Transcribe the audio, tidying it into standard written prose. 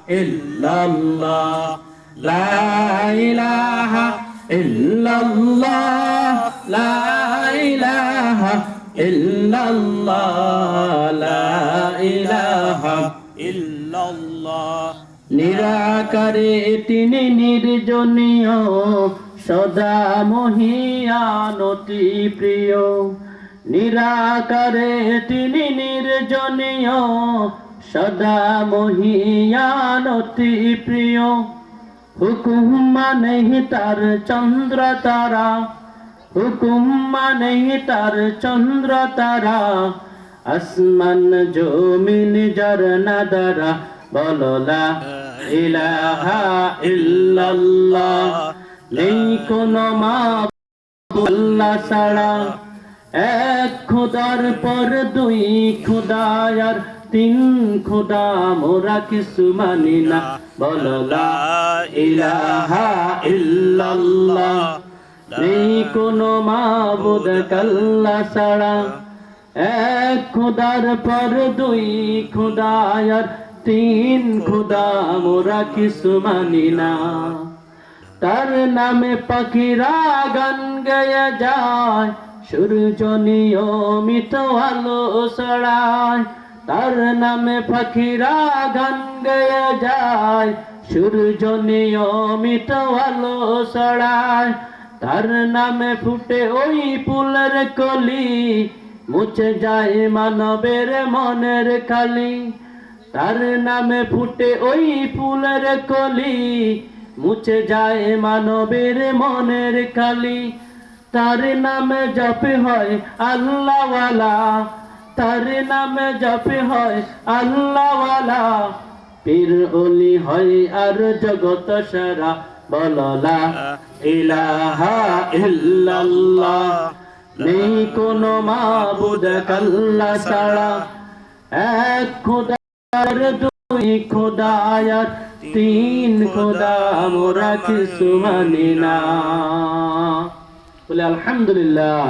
ইল্লাল্লাহ লা ইলাহা ইল্লাল্লাহ লা ইলাহা ইল্লাল্লাহ লা ইলাহা ইল্লাল্লাহ নিরাকারে তিনি নির্জনীয় সদা মহিয়ান অতি প্রিয় নিরাকারে তিনি নির্জনীয় সদা মহিয়ান অতি প্রিয় হুকুম মানেই তার চন্দ্র তারা হুকুম মানেই তার চন্দ্র তারা আসমান জমিন ঝরনা দ্বারা বলো লা ইলাহা ইল্লাল্লাহ নেই কোনো মাবুদ আল্লাহ ছাড়া এক খোদার পর দুই খোদা আর তিন খোদা মোরা কিছু মানি না বলো লা ইলাহা ইল্লাল্লাহ নেই কোনো মাবুদ আল্লাহ ছাড়া এক খোদার পর দুই খোদা আর তিন খোদা মোরা কিছু মানি না তার নামে পাখিরা গান গেয়ে যায় সূর্য নিয়মিত আলো ছড়ায় তার নামে পাখিরা গান গেয়ে যায় সূর্য নিয়মিত আলো ছড়ায় তার নামে ফুটে ওই ফুলের কলি মুছে যায় মানবের মনের খালি তার নামে ফুটে ওই ফুলের কলি মুছে যায় মানবের মনের খালি তার নামে জপে হয় আল্লাহওয়ালা তার নামে জপে হয় আল্লাহওয়ালা পীর ওলি হয় আর জগৎ সারা বলো লা ইলাহা ইল্লাল্লাহ নেই কোনো মাবুদ আল্লাহ ছাড়া এক খোদার দুই খোদা আর তিন খোদা মোরা কিছু মানি না বলে আলহামদুলিল্লাহ।